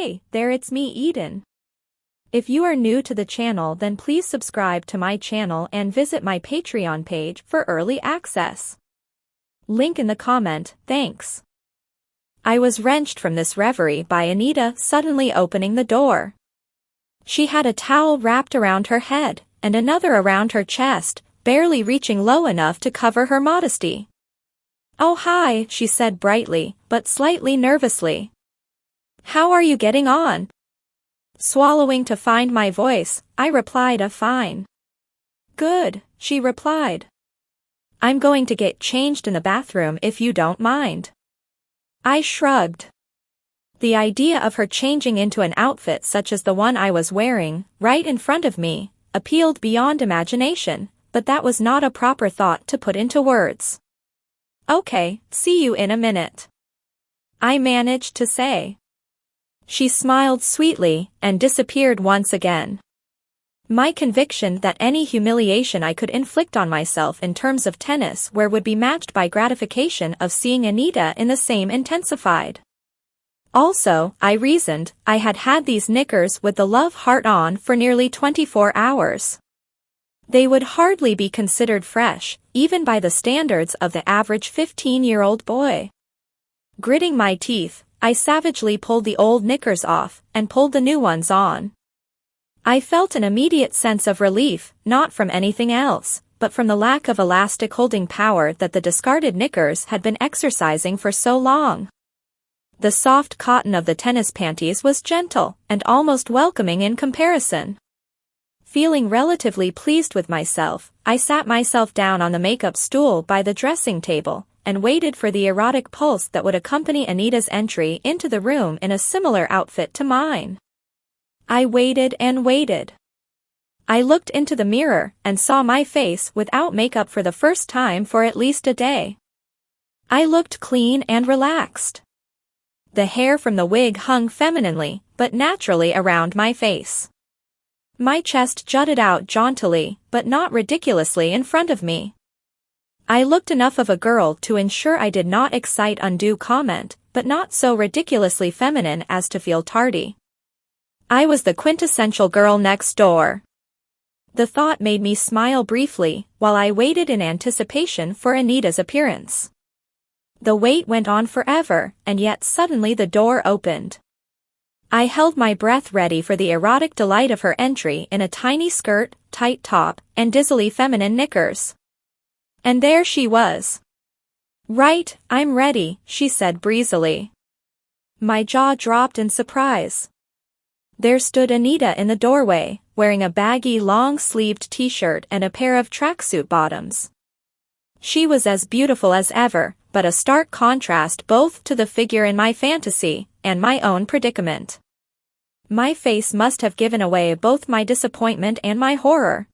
Hey there, it's me, Eden. If you are new to the channel, then please subscribe to my channel and visit my Patreon page for early access. Link in the comment, thanks. I was wrenched from this reverie by Anita suddenly opening the door. She had a towel wrapped around her head, and another around her chest, barely reaching low enough to cover her modesty. "Oh hi," she said brightly, but slightly nervously. "How are you getting on?" Swallowing to find my voice, I replied, "Fine." "Good," she replied. "I'm going to get changed in the bathroom if you don't mind." I shrugged. The idea of her changing into an outfit such as the one I was wearing, right in front of me, appealed beyond imagination, but that was not a proper thought to put into words. "Okay, see you in a minute," I managed to say. She smiled sweetly and disappeared once again. My conviction that any humiliation I could inflict on myself in terms of tennis wear would be matched by gratification of seeing Anita in the same intensified. Also, I reasoned, I had had these knickers with the love heart on for nearly 24 hours. They would hardly be considered fresh, even by the standards of the average 15-year-old boy. Gritting my teeth, I savagely pulled the old knickers off and pulled the new ones on. I felt an immediate sense of relief, not from anything else, but from the lack of elastic holding power that the discarded knickers had been exercising for so long. The soft cotton of the tennis panties was gentle and almost welcoming in comparison. Feeling relatively pleased with myself, I sat myself down on the makeup stool by the dressing table and waited for the erotic pulse that would accompany Anita's entry into the room in a similar outfit to mine. I waited and waited. I looked into the mirror and saw my face without makeup for the first time for at least a day. I looked clean and relaxed. The hair from the wig hung femininely, but naturally around my face. My chest jutted out jauntily, but not ridiculously in front of me. I looked enough of a girl to ensure I did not excite undue comment, but not so ridiculously feminine as to feel tardy. I was the quintessential girl next door. The thought made me smile briefly, while I waited in anticipation for Anita's appearance. The wait went on forever, and yet suddenly the door opened. I held my breath ready for the erotic delight of her entry in a tiny skirt, tight top, and dizzily feminine knickers. And there she was. "Right, I'm ready," she said breezily. My jaw dropped in surprise. There stood Anita in the doorway, wearing a baggy long-sleeved t-shirt and a pair of tracksuit bottoms. She was as beautiful as ever, but a stark contrast both to the figure in my fantasy and my own predicament. My face must have given away both my disappointment and my horror.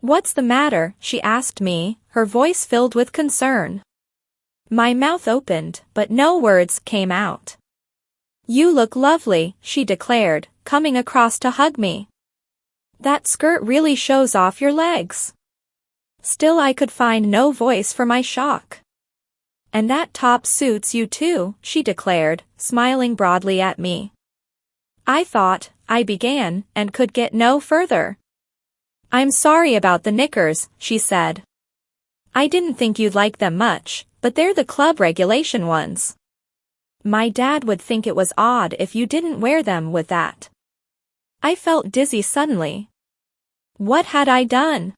"What's the matter?" she asked me, her voice filled with concern. My mouth opened, but no words came out. "You look lovely," she declared, coming across to hug me. "That skirt really shows off your legs." Still I could find no voice for my shock. "And that top suits you too," she declared, smiling broadly at me. I began, and could get no further. "I'm sorry about the knickers," she said. "I didn't think you'd like them much, but they're the club regulation ones. My dad would think it was odd if you didn't wear them with that." I felt dizzy suddenly. What had I done?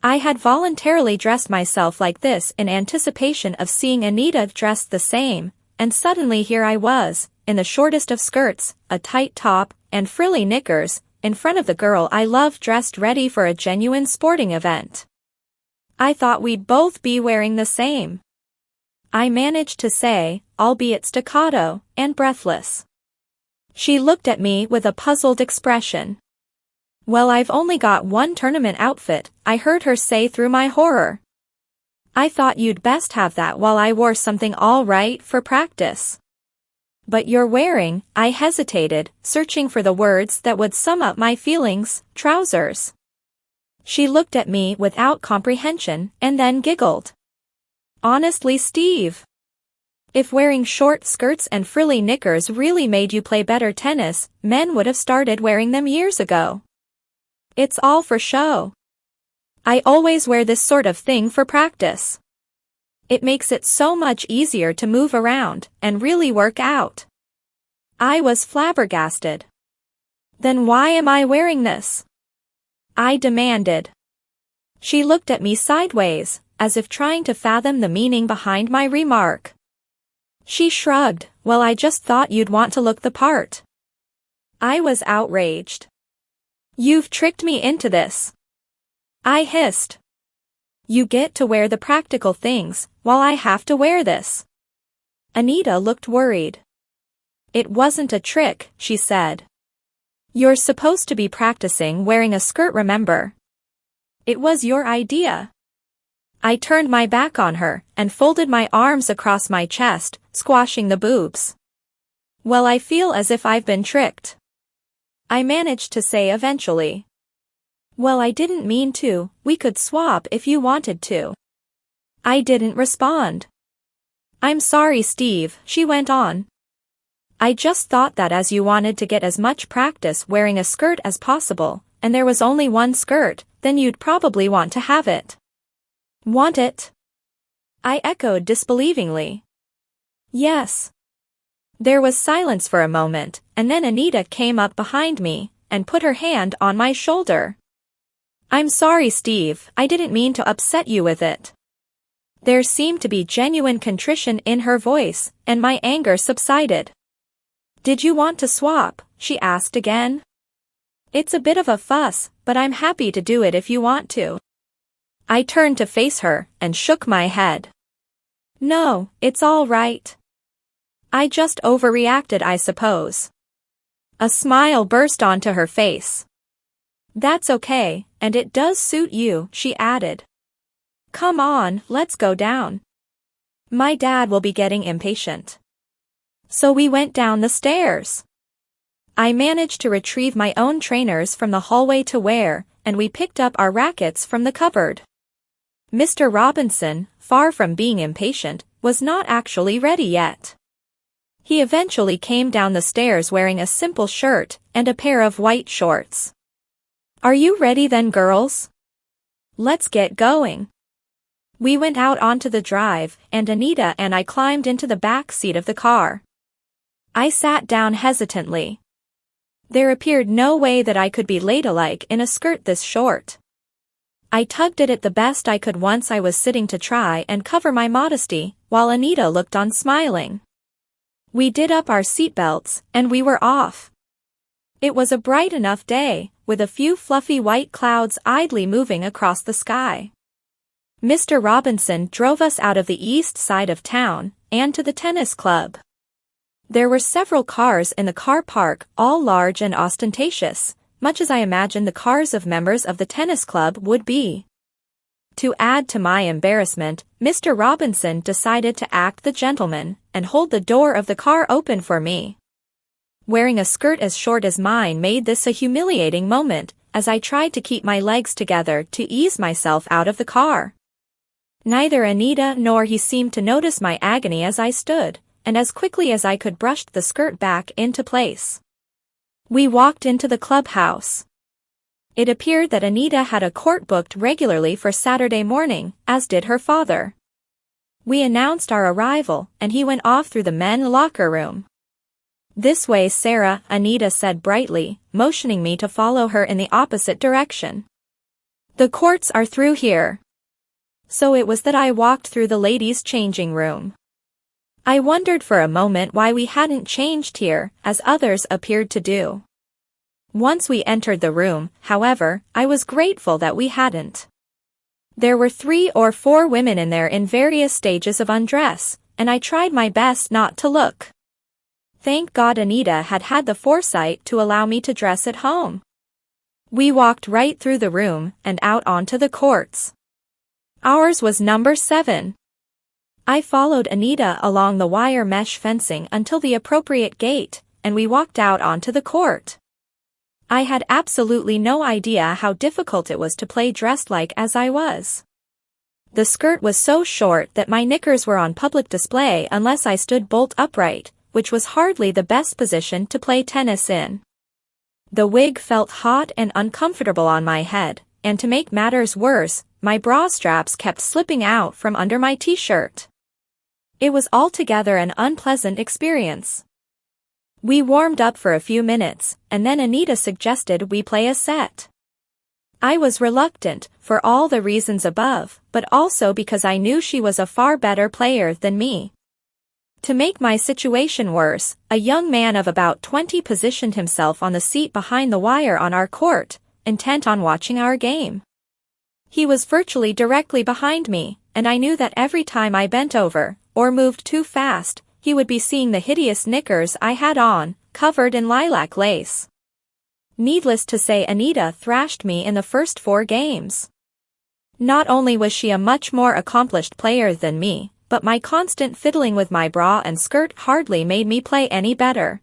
I had voluntarily dressed myself like this in anticipation of seeing Anita dressed the same, and suddenly here I was, in the shortest of skirts, a tight top, and frilly knickers, in front of the girl I love dressed ready for a genuine sporting event. "I thought we'd both be wearing the same," I managed to say, albeit staccato and breathless. She looked at me with a puzzled expression. "Well, I've only got one tournament outfit," I heard her say through my horror. "I thought you'd best have that while I wore something all right for practice." "But you're wearing," I hesitated, searching for the words that would sum up my feelings, "trousers." She looked at me without comprehension, and then giggled. "Honestly, Steve, If wearing short skirts and frilly knickers really made you play better tennis, men would have started wearing them years ago. It's all for show. I always wear this sort of thing for practice. It makes it so much easier to move around and really work out. I was flabbergasted. Then why am I wearing this? I demanded. She looked at me sideways, as if trying to fathom the meaning behind my remark. She shrugged. Well, I just thought you'd want to look the part. I was outraged. You've tricked me into this. I hissed. You get to wear the practical things, while I have to wear this. Anita looked worried. It wasn't a trick, she said. You're supposed to be practicing wearing a skirt, remember? It was your idea. I turned my back on her and folded my arms across my chest, squashing the boobs. Well, I feel as if I've been tricked. I managed to say eventually. Well, I didn't mean to, we could swap if you wanted to. I didn't respond. I'm sorry, Steve, she went on. I just thought that as you wanted to get as much practice wearing a skirt as possible, and there was only one skirt, then you'd probably want to have it. Want it? I echoed disbelievingly. Yes. There was silence for a moment, and then Anita came up behind me and put her hand on my shoulder. I'm sorry, Steve, I didn't mean to upset you with it. There seemed to be genuine contrition in her voice, and my anger subsided. Did you want to swap? She asked again. It's a bit of a fuss, but I'm happy to do it if you want to. I turned to face her and shook my head. No, it's all right. I just overreacted, I suppose. A smile burst onto her face. That's okay, and it does suit you, she added. Come on, let's go down. My dad will be getting impatient. So we went down the stairs. I managed to retrieve my own trainers from the hallway to wear, and we picked up our rackets from the cupboard. Mr. Robinson, far from being impatient, was not actually ready yet. He eventually came down the stairs wearing a simple shirt and a pair of white shorts. Are you ready then, girls? Let's get going. We went out onto the drive, and Anita and I climbed into the back seat of the car. I sat down hesitantly. There appeared no way that I could be ladylike in a skirt this short. I tugged at it the best I could once I was sitting to try and cover my modesty, while Anita looked on smiling. We did up our seatbelts, and we were off. It was a bright enough day, with a few fluffy white clouds idly moving across the sky. Mr. Robinson drove us out of the east side of town, and to the tennis club. There were several cars in the car park, all large and ostentatious, much as I imagined the cars of members of the tennis club would be. To add to my embarrassment, Mr. Robinson decided to act the gentleman and hold the door of the car open for me. Wearing a skirt as short as mine made this a humiliating moment, as I tried to keep my legs together to ease myself out of the car. Neither Anita nor he seemed to notice my agony as I stood, and as quickly as I could brushed the skirt back into place. We walked into the clubhouse. It appeared that Anita had a court booked regularly for Saturday morning, as did her father. We announced our arrival, and he went off through the men's locker room. This way, Sarah, Anita said brightly, motioning me to follow her in the opposite direction. The courts are through here. So it was that I walked through the ladies' changing room. I wondered for a moment why we hadn't changed here, as others appeared to do. Once we entered the room, however, I was grateful that we hadn't. There were 3 or 4 women in there in various stages of undress, and I tried my best not to look. Thank God Anita had had the foresight to allow me to dress at home. We walked right through the room and out onto the courts. Ours was number 7. I followed Anita along the wire mesh fencing until the appropriate gate, and we walked out onto the court. I had absolutely no idea how difficult it was to play dressed like as I was. The skirt was so short that my knickers were on public display unless I stood bolt upright, which was hardly the best position to play tennis in. The wig felt hot and uncomfortable on my head, and to make matters worse, my bra straps kept slipping out from under my t-shirt. It was altogether an unpleasant experience. We warmed up for a few minutes, and then Anita suggested we play a set. I was reluctant, for all the reasons above, but also because I knew she was a far better player than me. To make my situation worse, a young man of about 20 positioned himself on the seat behind the wire on our court, intent on watching our game. He was virtually directly behind me, and I knew that every time I bent over, or moved too fast, he would be seeing the hideous knickers I had on, covered in lilac lace. Needless to say, Anita thrashed me in the first 4 games. Not only was she a much more accomplished player than me, but my constant fiddling with my bra and skirt hardly made me play any better.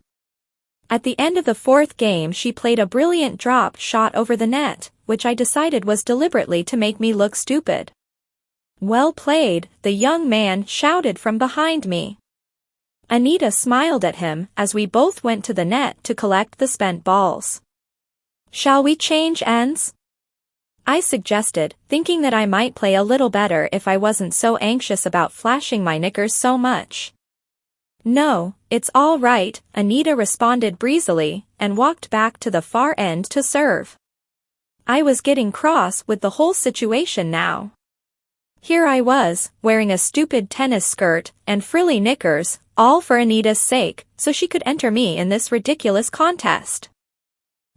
At the end of the 4th game, she played a brilliant drop shot over the net, which I decided was deliberately to make me look stupid. "Well played," the young man shouted from behind me. Anita smiled at him as we both went to the net to collect the spent balls. "Shall we change ends?" I suggested, thinking that I might play a little better if I wasn't so anxious about flashing my knickers so much. "No, it's all right," Anita responded breezily, and walked back to the far end to serve. I was getting cross with the whole situation now. Here I was, wearing a stupid tennis skirt and frilly knickers, all for Anita's sake, so she could enter me in this ridiculous contest.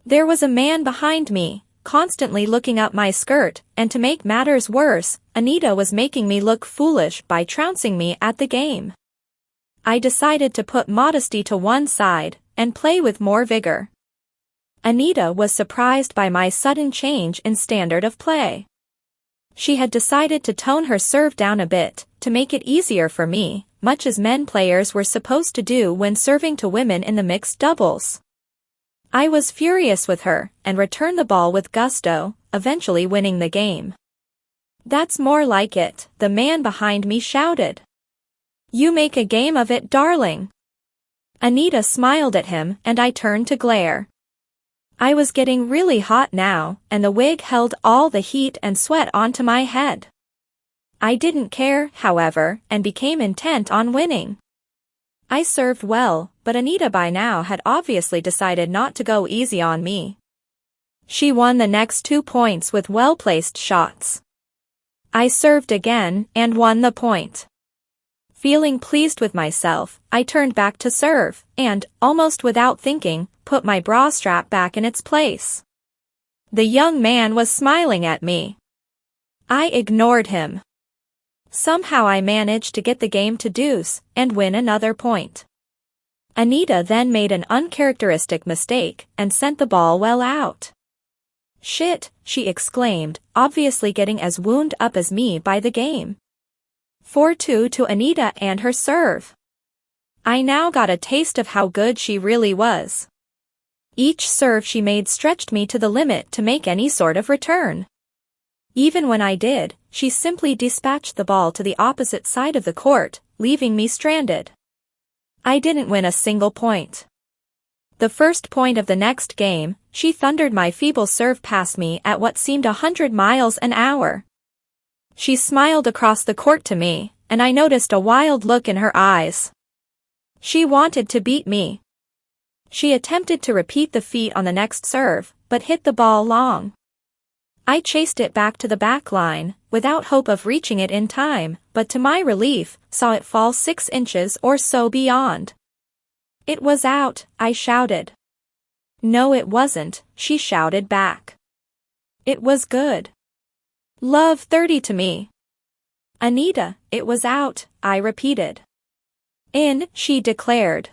There was a man behind me, constantly looking up my skirt, and to make matters worse, Anita was making me look foolish by trouncing me at the game. I decided to put modesty to one side, and play with more vigor. Anita was surprised by my sudden change in standard of play. She had decided to tone her serve down a bit, to make it easier for me, much as men players were supposed to do when serving to women in the mixed doubles. I was furious with her, and returned the ball with gusto, eventually winning the game. "That's more like it," the man behind me shouted. "You make a game of it, darling." Anita smiled at him, and I turned to glare. I was getting really hot now, and the wig held all the heat and sweat onto my head. I didn't care, however, and became intent on winning. I served well, but Anita by now had obviously decided not to go easy on me. She won the next 2 points with well-placed shots. I served again, and won the point. Feeling pleased with myself, I turned back to serve, and, almost without thinking, put my bra strap back in its place. The young man was smiling at me. I ignored him. Somehow I managed to get the game to deuce, and win another point. Anita then made an uncharacteristic mistake, and sent the ball well out. "Shit," she exclaimed, obviously getting as wound up as me by the game. 4-2 to Anita and her serve. I now got a taste of how good she really was. Each serve she made stretched me to the limit to make any sort of return. Even when I did, she simply dispatched the ball to the opposite side of the court, leaving me stranded. I didn't win a single point. The first point of the next game, she thundered my feeble serve past me at what seemed 100 miles an hour. She smiled across the court to me, and I noticed a wild look in her eyes. She wanted to beat me. She attempted to repeat the feat on the next serve, but hit the ball long. I chased it back to the back line, without hope of reaching it in time, but to my relief, saw it fall 6 inches or so beyond. "It was out," I shouted. "No, it wasn't," she shouted back. "It was good. Love 30 to me." "Anita, it was out," I repeated. "In," she declared.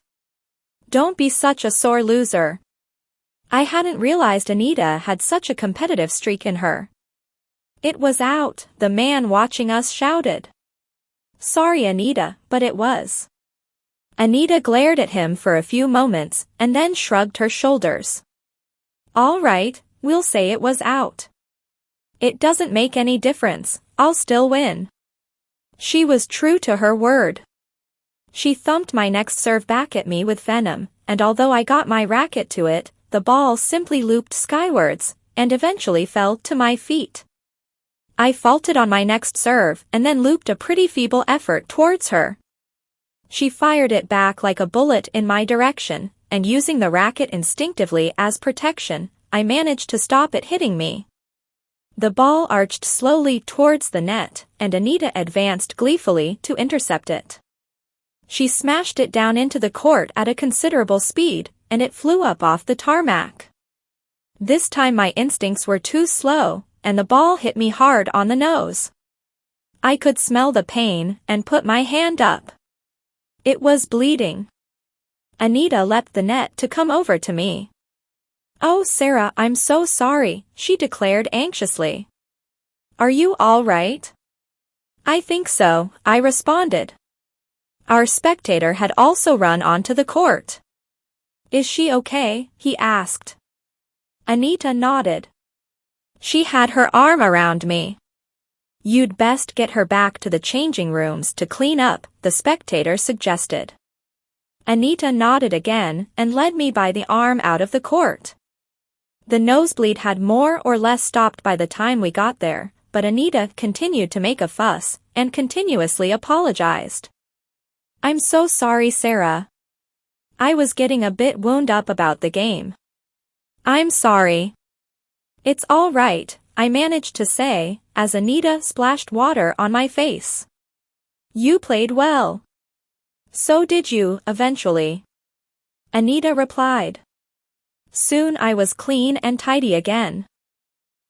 "Don't be such a sore loser." I hadn't realized Anita had such a competitive streak in her. "It was out," the man watching us shouted. "Sorry, Anita, but it was." Anita glared at him for a few moments, and then shrugged her shoulders. "All right, we'll say it was out." "It doesn't make any difference," I'll still win. She was true to her word. She thumped my next serve back at me with venom, and although I got my racket to it, the ball simply looped skywards, and eventually fell to my feet. I faulted on my next serve and then looped a pretty feeble effort towards her. She fired it back like a bullet in my direction, and using the racket instinctively as protection, I managed to stop it hitting me. The ball arched slowly towards the net, and Anita advanced gleefully to intercept it. She smashed it down into the court at a considerable speed, and it flew up off the tarmac. This time my instincts were too slow, and the ball hit me hard on the nose. I could smell the pain and put my hand up. It was bleeding. Anita left the net to come over to me. "Oh, Sarah, I'm so sorry," she declared anxiously. "Are you all right?" "I think so," I responded. Our spectator had also run onto the court. "Is she okay?" he asked. Anita nodded. She had her arm around me. "You'd best get her back to the changing rooms to clean up," the spectator suggested. Anita nodded again and led me by the arm out of the court. The nosebleed had more or less stopped by the time we got there, but Anita continued to make a fuss and continuously apologized. "I'm so sorry, Sarah. I was getting a bit wound up about the game." "I'm sorry." "It's all right," I managed to say, as Anita splashed water on my face. "You played well." "So did you, eventually," Anita replied. Soon I was clean and tidy again.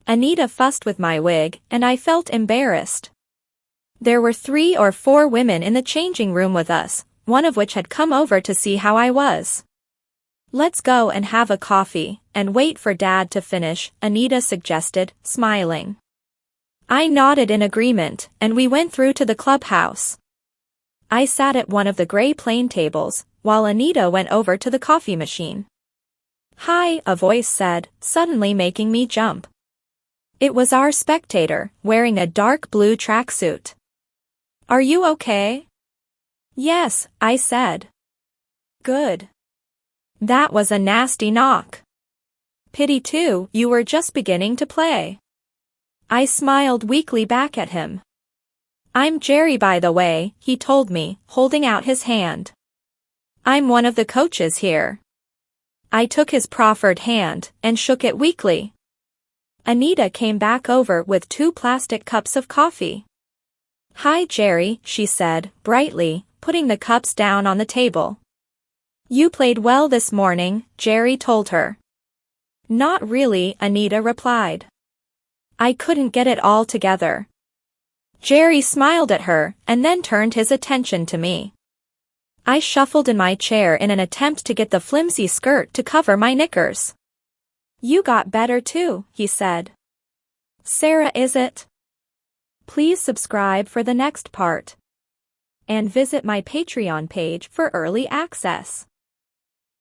Anita fussed with my wig, and I felt embarrassed. There were 3 or 4 women in the changing room with us, one of which had come over to see how I was. "Let's go and have a coffee, and wait for Dad to finish," Anita suggested, smiling. I nodded in agreement, and we went through to the clubhouse. I sat at one of the gray plain tables, while Anita went over to the coffee machine. "Hi," a voice said, suddenly making me jump. It was our spectator, wearing a dark blue tracksuit. "Are you okay?" "Yes," I said. "Good. That was a nasty knock." "Pity too, you were just beginning to play." I smiled weakly back at him. "I'm Jerry, by the way," he told me, holding out his hand. "I'm one of the coaches here." I took his proffered hand and shook it weakly. Anita came back over with 2 plastic cups of coffee. "Hi, Jerry," she said, brightly, putting the cups down on the table. "You played well this morning," Jerry told her. "Not really," Anita replied. "I couldn't get it all together." Jerry smiled at her and then turned his attention to me. I shuffled in my chair in an attempt to get the flimsy skirt to cover my knickers. "You got better too," he said. "Sarah, is it?" Please subscribe for the next part. And visit my Patreon page for early access.